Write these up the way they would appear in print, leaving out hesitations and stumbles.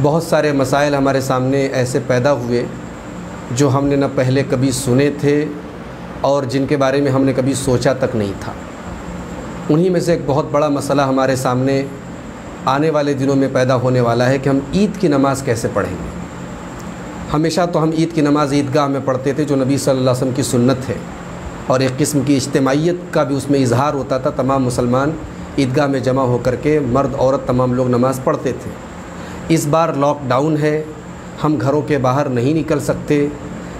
بہت سارے مسائل ہمارے سامنے ایسے پیدا ہوئے جو ہم نے نہ پہلے کبھی سنے تھے اور جن کے بارے میں ہم نے کبھی سوچا تک نہیں تھا۔ انہی میں سے ایک بہت بڑا مسئلہ ہمارے سامنے آنے والے دنوں میں پیدا ہونے والا ہے کہ ہم عید کی نماز کیسے پڑھیں گے۔ ہمیشہ تو ہم عید کی نماز عیدگاہ میں پڑھتے تھے جو نبی صلی اللہ علیہ وسلم کی سنت ہے، اور ایک قسم کی اجتماعیت کا بھی اس میں اظہار ہوتا تھا۔ تمام مسلمان عیدگاہ میں جمع ہو کر کے مرد عورت تمام لوگ نماز پڑھتے تھے۔ اس بار لاک ڈاؤن ہے، ہم گھروں کے باہر نہیں نکل سکتے،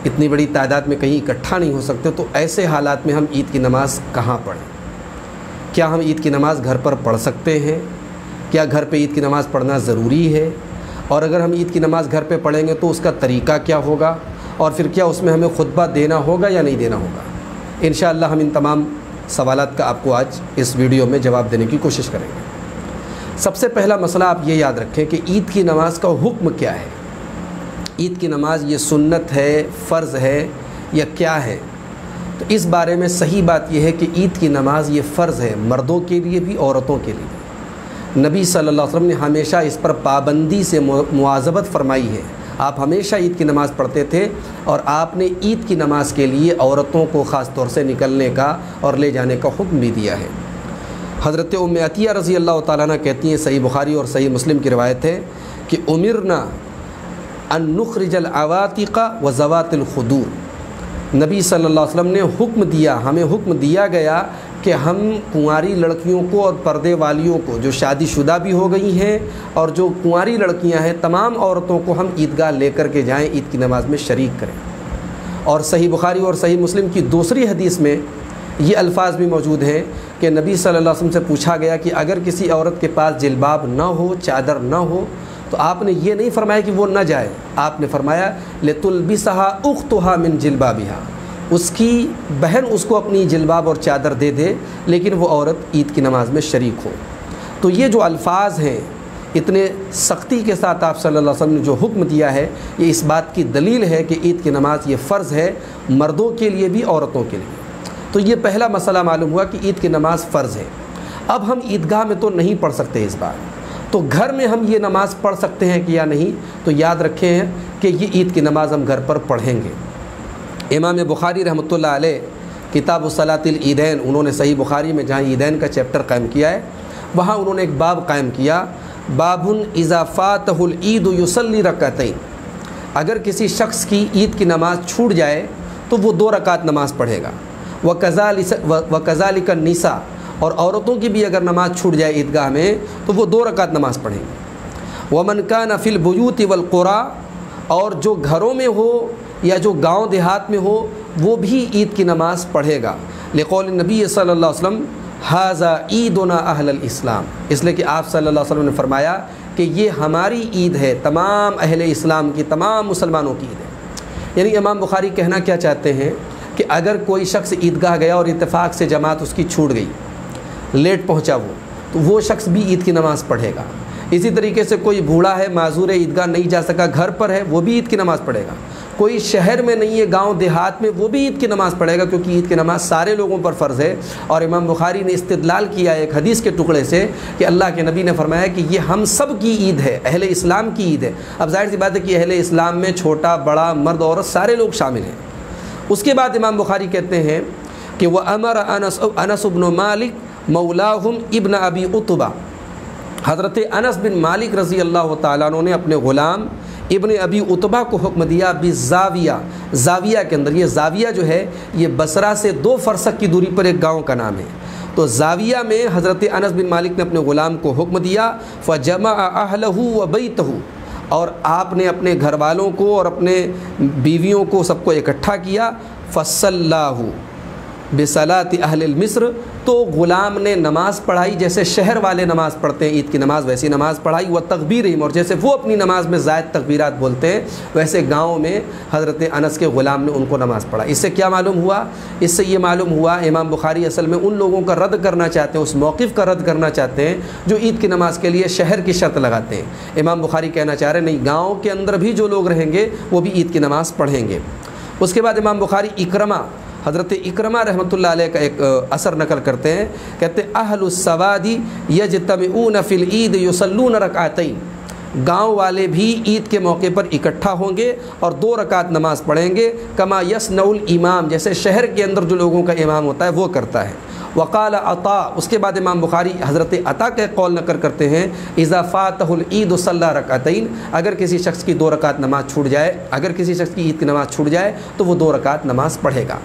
اتنی بڑی تعداد میں کہیں اکٹھا نہیں ہو سکتے، تو ایسے حالات میں ہم عید کی نماز کہاں پڑھیں؟ کیا ہم عید کی نماز گھر پر پڑھ سکتے ہیں؟ کیا گھر پہ عید کی نماز پڑھنا ضروری ہے؟ اور اگر ہم عید کی نماز گھر پہ پڑھیں گے تو اس کا طریقہ کیا ہوگا؟ اور پھر کیا اس میں ہمیں خطبہ دینا ہوگا یا نہیں دینا ہوگا؟ انشاءاللہ ہم ان تمام سوالات کا آپ کو آج اس ویڈیو میں جواب دینے کی کوشش کریں گے۔ سب سے پہلا مسئلہ آپ یہ یاد رکھیں کہ عید کی نماز کا حکم کیا ہے۔ عید کی نماز یہ سنت ہے، فرض ہے یا کیا ہے؟ تو اس بارے میں صحیح بات یہ ہے کہ عید کی نماز یہ فرض ہے، مردوں کے لیے بھی عورتوں کے لیے بھی۔ نبی صلی اللہ علیہ وسلم نے ہمیشہ اس پر پابندی سے مواظبت فرمائی ہے۔ آپ ہمیشہ عید کی نماز پڑھتے تھے، اور آپ نے عید کی نماز کے لیے عورتوں کو خاص طور سے نکلنے کا اور لے جانے کا حکم بھی دیا ہے۔ حضرت ام عطیہ رضی اللہ تعالیٰ عنہ کہتی ہیں، صحیح بخاری اور صحیح مسلم کی روایت ہے کہ امرنا ان نخرج العواتق و ذوات الخدور۔ نبی صلی اللہ علیہ وسلم نے حکم دیا، ہمیں حکم دیا گیا کہ ہم کنواری لڑکیوں کو اور پردے والیوں کو جو شادی شدہ بھی ہو گئی ہیں اور جو کنواری لڑکیاں ہیں، تمام عورتوں کو ہم عیدگاہ لے کر کے جائیں، عید کی نماز میں شریک کریں۔ اور صحیح بخاری اور صحیح مسلم کی دوسری حدیث میں یہ الفاظ بھی موجود ہیں کہ نبی صلی اللہ علیہ وسلم سے پوچھا گیا کہ اگر کسی عورت کے پاس جلباب نہ ہو، چادر نہ ہو، تو آپ نے یہ نہیں فرمایا کہ وہ نہ جائے، آپ نے فرمایا لِتُلْبِسَهَا أُخْتُهَا مِنْ جِلْبَابِهَا، اس کی بہن اس کو اپنی جلباب اور چادر دے دے، لیکن وہ عورت عید کی نماز میں شریک ہو۔ تو یہ جو الفاظ ہیں، اتنے سختی کے ساتھ آپ صلی اللہ علیہ وسلم نے جو حکم دیا ہے، یہ اس بات کی دلیل ہے کہ عید کی نماز یہ فرض ہے، مردوں کے لیے بھی عورتوں کے لیے۔ تو یہ پہلا مسئلہ معلوم ہوا کہ عید کی نماز فرض ہے۔ اب ہم عیدگاہ میں تو نہیں پڑھ سکتے اس بار، تو گھر میں ہم یہ نماز پڑھ سکتے ہیں کہ یا نہیں؟ تو یاد رکھیں کہ یہ عید کی نماز ہم گھر پر پڑھیں گے۔ امام بخاری رحمۃ اللہ علیہ کتاب الصلاۃ العیدین، انہوں نے صحیح بخاری میں جہاں عیدین کا چیپٹر قائم کیا ہے، وہاں انہوں نے ایک باب قائم کیا، باب اذا فاتہ العید یصلی رکعتین۔ اگر کسی شخص کی عید کی نماز چھوٹ جائے تو وہ 2 رکعت نماز پڑھے گا۔ وکذالک النساء، اور عورتوں کی بھی اگر نماز چھوٹ جائے عیدگاہ میں تو وہ 2 رکعت نماز پڑھیں گے۔ ومن کان فی البیوت والقری، اور جو گھروں میں ہو یا جو گاؤں دیہات میں ہو وہ بھی عید کی نماز پڑھے گا، لقول نبی صلی اللہ علیہ وسلم ھذا عیدنا اہل الاسلام، اس لیے کہ آپ صلی اللہ علیہ وسلم نے فرمایا کہ یہ ہماری عید ہے، تمام اہل اسلام کی، تمام مسلمانوں کی عید ہے۔ یعنی امام بخاری کہنا کیا چاہتے ہیں کہ اگر کوئی شخص عیدگاہ گیا اور اتفاق سے جماعت اس کی چھوٹ گئی، لیٹ پہنچا تو وہ شخص بھی عید کی نماز پڑھے گا۔ اسی طریقے سے کوئی بوڑھا ہے، معذور ہے، عیدگاہ نہیں جا سکا، گھر پر ہے، وہ بھی عید کی نماز پڑھے گا۔ کوئی شہر میں نہیں ہے، گاؤں دیہات میں، وہ بھی عید کی نماز پڑھے گا، کیونکہ عید کی نماز سارے لوگوں پر فرض ہے۔ اور امام بخاری نے استدلال کیا ایک حدیث کے ٹکڑے سے کہ اللہ کے نبی نے فرمایا کہ یہ ہم سب کی عید ہے، اہل اسلام کی عید ہے۔ اب ظاہر سی بات ہے کہ اہل اسلام میں چھوٹا بڑا مرد عورت سارے لوگ شامل ہیں۔ اس کے بعد امام بخاری کہتے ہیں کہ وَأَمَرَ أَنَسُ بْنُ مَالِكَ مولاہم ابن ابی عتبہ، حضرت انس بن مالک رضی اللہ تعالیٰ عنہ نے اپنے غلام ابن ابی عتبہ کو حکم دیا بالزاویہ، زاویہ کے اندر، یہ زاویہ جو ہے یہ بصرہ سے 2 فرسخ کی دوری پر ایک گاؤں کا نام ہے، تو زاویہ میں حضرت انس بن مالک نے اپنے غلام کو حکم دیا فجمع اہلہ وبیتہ، اور آپ نے اپنے گھر والوں کو اور اپنے بیویوں کو سب کو اکٹھا کیا، فصلاہ بصلاۃ اہل مصر، تو غلام نے نماز پڑھائی جیسے شہر والے نماز پڑھتے ہیں عید کی نماز، ویسی نماز پڑھائی، وہ تکبیرہم، اور جیسے وہ اپنی نماز میں زائد تکبیرات بولتے ہیں ویسے گاؤں میں حضرت انس کے غلام نے ان کو نماز پڑھا۔ اس سے کیا معلوم ہوا؟ اس سے یہ معلوم ہوا امام بخاری اصل میں ان لوگوں کا رد کرنا چاہتے ہیں، اس موقف کا رد کرنا چاہتے ہیں جو عید کی نماز کے لیے شہر کی شرط لگاتے ہیں۔ امام بخاری کہنا چاہ رہے ہیں نہیں، گاؤں کے اندر بھی جو لوگ رہیں گے وہ بھی عید کی نماز پڑھیں گے۔ اس کے بعد امام بخاری اکرمہ، حضرت اکرمہ رحمۃ اللہ علیہ کا ایک اثر نقل کرتے ہیں، کہتے ہیں اہل السواد یجتمعون فی العید یصلون رکعتین، گاؤں والے بھی عید کے موقع پر اکٹھا ہوں گے اور 2 رکعت نماز پڑھیں گے، کما یصنع الامام، جیسے شہر کے اندر جو لوگوں کا امام ہوتا ہے وہ کرتا ہے۔ وقال عطا، اس کے بعد امام بخاری حضرت عطا کے قول نقل کرتے ہیں، اذا فاتہ العید صلی رکعتین، اگر کسی شخص کی 2 رکعت نماز چھوٹ جائے، اگر کسی شخص کی عید کی نماز چھوٹ جائے تو وہ 2 رکعت نماز پڑھے گا۔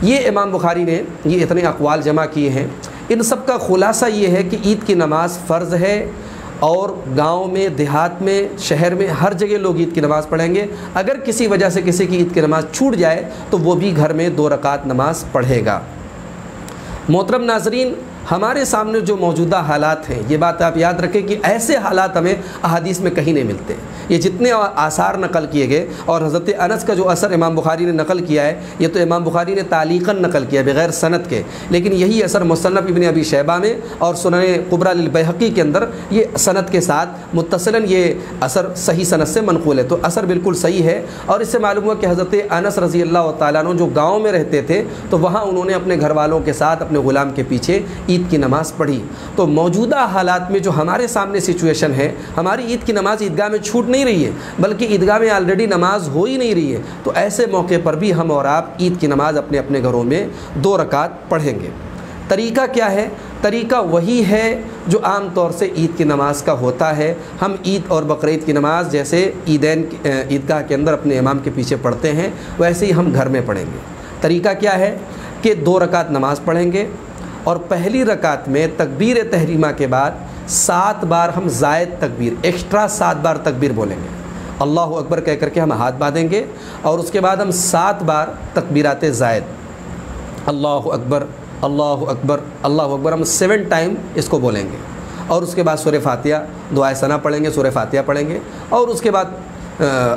یہ امام بخاری نے یہ اتنے اقوال جمع کیے ہیں، ان سب کا خلاصہ یہ ہے کہ عید کی نماز فرض ہے، اور گاؤں میں، دیہات میں، شہر میں، ہر جگہ لوگ عید کی نماز پڑھیں گے۔ اگر کسی وجہ سے کسی کی عید کی نماز چھوٹ جائے تو وہ بھی گھر میں 2 رکعت نماز پڑھے گا۔ محترم ناظرین، ہمارے سامنے جو موجودہ حالات ہیں، یہ بات آپ یاد رکھیں کہ ایسے حالات ہمیں احادیث میں کہیں نہیں ملتے۔ یہ جتنے آثار نقل کیے گئے، اور حضرت انس کا جو اثر امام بخاری نے نقل کیا ہے، یہ تو امام بخاری نے تعلیقاً نقل کیا ہے بغیر سند کے، لیکن یہی اثر مصنف ابن ابی شیبہ میں اور سنن کبریٰ للبیہقی کے اندر یہ سند کے ساتھ متصلاً یہ اثر صحیح سند سے منقول ہے، تو اثر بالکل صحیح ہے۔ اور اس سے معلوم ہوا کہ حضرت انس رضی اللہ تعالیٰ عنہ جو گاؤں میں رہتے تھے تو وہاں انہوں نے اپنے گھر والوں کے ساتھ اپنے غلام کے پیچھے عید کی نماز پڑھی۔ تو موجودہ حالات میں جو ہمارے سامنے سچویشن ہے، ہماری عید کی نماز عیدگاہ میں چھوٹ نہیں رہی ہے، بلکہ عیدگاہ میں آلریڈی نماز ہو ہی نہیں رہی ہے، تو ایسے موقع پر بھی ہم اور آپ عید کی نماز اپنے اپنے گھروں میں 2 رکعت پڑھیں گے۔ طریقہ کیا ہے؟ طریقہ وہی ہے جو عام طور سے عید کی نماز کا ہوتا ہے۔ ہم عید اور بقرعید کی نماز جیسے عیدگاہ کے اندر اپنے امام کے پیچھے پڑھتے ہیں، ویسے ہی ہم گھر میں پڑھیں گے۔ طریقہ کیا ہے کہ 2 رکعت نماز پڑھیں گے، اور پہلی رکعت میں تکبیر تحریمہ کے بعد 7 بار ہم زائد تکبیر، ایکسٹرا 7 بار تکبیر بولیں گے۔ اللہ اکبر کہہ کر کے ہم ہاتھ باندھیں گے، اور اس کے بعد ہم 7 بار تکبیرات زائد، اللہ اکبر اللہ اکبر اللہ اکبر، ہم 7 ٹائم اس کو بولیں گے، اور اس کے بعد سورہ فاتحہ، دعائے ثنا پڑھیں گے، سورہ فاتحہ پڑھیں گے، اور اس کے بعد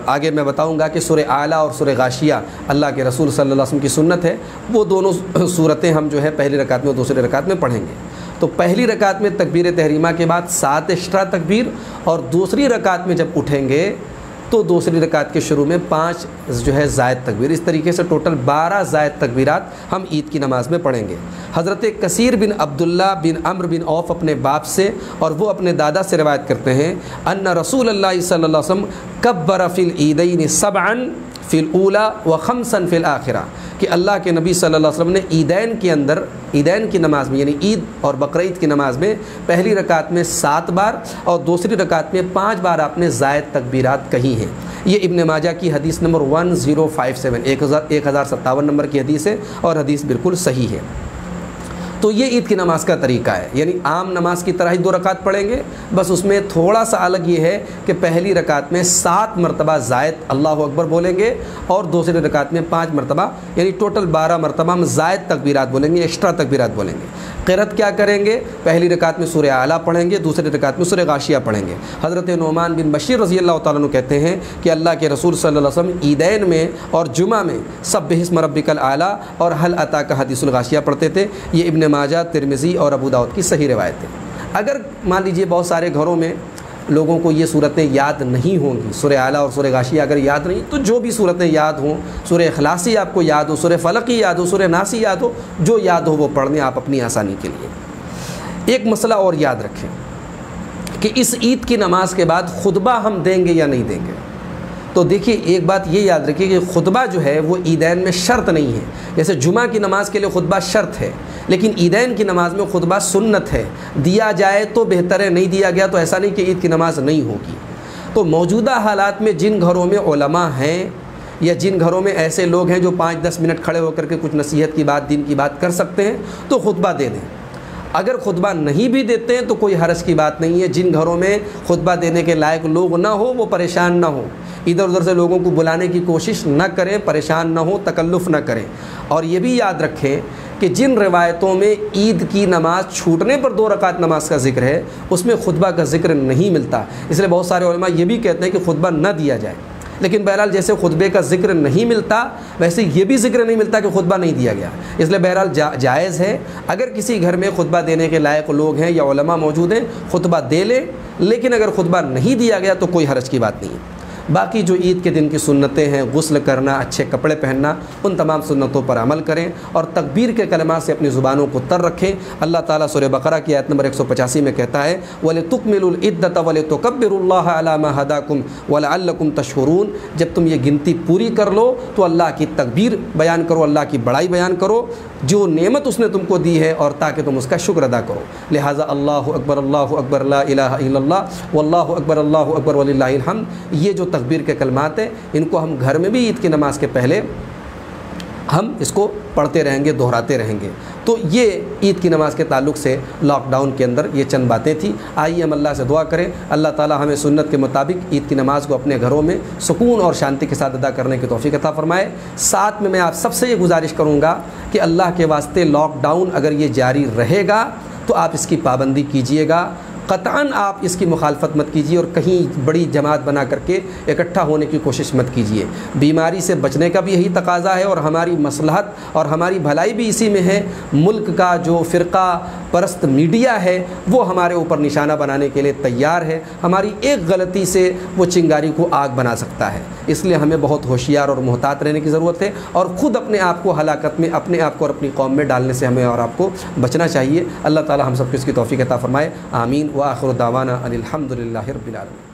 آگے میں بتاؤں گا کہ سورہ اعلیٰ اور سورہ غاشیہ اللہ کے رسول صلی اللہ علیہ وسلم کی سنت ہے، وہ دونوں صورتیں ہم جو ہے پہلی رکعت میں اور دوسری رکعت میں پڑھیں گے۔ تو پہلی رکعت میں تکبیر تحریمہ کے بعد 7 ایکسٹرا تکبیر، اور دوسری رکعت میں جب اٹھیں گے تو دوسری رکعت کے شروع میں 5 جو ہے زائد تکبیر، اس طریقے سے ٹوٹل 12 زائد تکبیرات ہم عید کی نماز میں پڑھیں گے۔ حضرت کثیر بن عبداللہ بن عمرو بن عوف اپنے باپ سے اور وہ اپنے دادا سے روایت کرتے ہیں، ان رسول اللہ صلی اللہ علیہ وسلم کبر فی العیدین 7 فی الاولیٰ و 5 فی الآخرہ، کہ اللہ کے نبی صلی اللہ علیہ وسلم نے عیدین کے اندر، عیدین کی نماز میں یعنی عید اور بقرعید کی نماز میں پہلی رکعت میں 7 بار اور دوسری رکعت میں 5 بار آپ نے زائد تکبیرات کہی ہیں۔ یہ ابن ماجہ کی حدیث نمبر 1057 1057 نمبر کی حدیث ہے، اور حدیث بالکل صحیح ہے۔ تو یہ عید کی نماز کا طریقہ ہے، یعنی عام نماز کی طرح ہی 2 رکعت پڑھیں گے، بس اس میں تھوڑا سا الگ یہ ہے کہ پہلی رکعت میں 7 مرتبہ زائد اللہ اکبر بولیں گے، اور دوسری رکعت میں 5 مرتبہ، یعنی ٹوٹل 12 مرتبہ ہم زائد تکبیرات بولیں گے، ایکسٹرا تکبیرات بولیں گے۔ قرأت کیا کریں گے؟ پہلی رکعت میں سورہ اعلیٰ پڑھیں گے، دوسری رکعت میں سورہ غاشیہ پڑھیں گے۔ حضرت نعمان بن بشیر رضی اللہ تعالیٰ عنہ کہتے ہیں کہ اللہ کے رسول صلی اللہ علیہ وسلم عیدین میں اور جمعہ میں سبح اسم ربک الاعلیٰ اور هل اتاک حدیث الغاشیہ پڑھتے تھے۔ یہ ابن ماجہ، ترمذی اور ابو داؤد کی صحیح روایت ہے۔ اگر مان لیجئے بہت سارے گھروں میں لوگوں کو یہ صورتیں یاد نہیں ہوں گی، سورہ اعلیٰ اور سورہ غاشیہ اگر یاد نہیں، تو جو بھی صورتیں یاد ہوں، سورہ اخلاصی آپ کو یاد ہو، سورہ فلقی یاد ہو، سورہ ناسی یاد ہو، جو یاد ہو وہ پڑھ لیں آپ اپنی آسانی کے لیے۔ ایک مسئلہ اور یاد رکھیں کہ اس عید کی نماز کے بعد خطبہ ہم دیں گے یا نہیں دیں گے۔ تو دیکھیے ایک بات یہ یاد رکھیے کہ خطبہ جو ہے وہ عیدین میں شرط نہیں ہے، جیسے جمعہ کی نماز کے لیے خطبہ شرط ہے، لیکن عیدین کی نماز میں خطبہ سنت ہے، دیا جائے تو بہتر ہے، نہیں دیا گیا تو ایسا نہیں کہ عید کی نماز نہیں ہوگی۔ تو موجودہ حالات میں جن گھروں میں علماء ہیں یا جن گھروں میں ایسے لوگ ہیں جو 5-10 منٹ کھڑے ہو کر کے کچھ نصیحت کی بات، دین کی بات کر سکتے ہیں تو خطبہ دے دیں۔ اگر خطبہ نہیں بھی دیتے ہیں تو کوئی حرج کی بات نہیں ہے۔ جن گھروں میں خطبہ دینے کے لائق لوگ نہ ہو وہ پریشان نہ ہوں، ادھر ادھر سے لوگوں کو بلانے کی کوشش نہ کریں، پریشان نہ ہوں، تکلف نہ کریں۔ اور یہ بھی یاد رکھیں کہ جن روایتوں میں عید کی نماز چھوٹنے پر 2 رکعت نماز کا ذکر ہے اس میں خطبہ کا ذکر نہیں ملتا، اس لیے بہت سارے علماء یہ بھی کہتے ہیں کہ خطبہ نہ دیا جائے۔ لیکن بہرحال جیسے خطبے کا ذکر نہیں ملتا ویسے یہ بھی ذکر نہیں ملتا کہ خطبہ نہیں دیا گیا، اس لیے بہرحال جائز ہے اگر کسی گھر میں خطبہ دینے کے لائق لوگ ہیں یا علماء موجود ہیں خطبہ دے لیں، لیکن اگر خطبہ نہیں دیا گیا تو کوئی حرج کی بات نہیں ہے۔ باقی جو عید کے دن کی سنتیں ہیں، غسل کرنا، اچھے کپڑے پہننا، ان تمام سنتوں پر عمل کریں اور تکبیر کے کلمات سے اپنی زبانوں کو تر رکھیں۔ اللہ تعالیٰ سورہ بقرہ کی آیت نمبر 185 میں کہتا ہے وَلِتُكْمِلُوا الْعِدَّةَ وَلِتُكَبِّرُوا اللَّهَ عَلَى مَا هَدَاكُمْ وَلَعَلَّكُمْ تَشْكُرُونَ۔ جب تم یہ گنتی پوری کر لو تو اللہ کی تکبیر بیان کرو، اللہ کی بڑائی بیان کرو جو نعمت اس نے تم کو دی ہے، اور تاکہ تم اس کا شکر ادا کرو۔ لہٰذا اللہ اکبر لا الہ الا اللہ واللہ اکبر وللہ الحمد، یہ جو تکبیر کے کلمات ہیں ان کو ہم گھر میں بھی عید کی نماز کے پہلے ہم اس کو پڑھتے رہیں گے، دہراتے رہیں گے۔ تو یہ عید کی نماز کے تعلق سے لاک ڈاؤن کے اندر یہ چند باتیں تھیں۔ آئیے ہم اللہ سے دعا کریں، اللہ تعالیٰ ہمیں سنت کے مطابق عید کی نماز کو اپنے گھروں میں سکون اور شانتی کے ساتھ ادا کرنے کی توفیق عطا فرمائے۔ ساتھ میں آپ سب سے یہ گزارش کروں گا کہ اللہ کے واسطے لاک ڈاؤن اگر یہ جاری رہے گا تو آپ اس کی پابندی کیجئے گا، قطعاً آپ اس کی مخالفت مت کیجیے اور کہیں بڑی جماعت بنا کر کے اکٹھا ہونے کی کوشش مت کیجیے۔ بیماری سے بچنے کا بھی یہی تقاضا ہے اور ہماری مصلحت اور ہماری بھلائی بھی اسی میں ہے۔ ملک کا جو فرقہ پرست میڈیا ہے وہ ہمارے اوپر نشانہ بنانے کے لیے تیار ہے، ہماری ایک غلطی سے وہ چنگاری کو آگ بنا سکتا ہے۔ اس لیے ہمیں بہت ہوشیار اور محتاط رہنے کی ضرورت ہے اور خود اپنے آپ کو ہلاکت میں، اپنے آپ کو اور اپنی قوم میں ڈالنے سے ہمیں اور آپ کو بچنا چاہیے۔ اللہ تعالی ہم سب کو اس کی توفیق عطا فرمائے، آمین۔ وآخر دعوانا ان الحمد للہ رب العالمین۔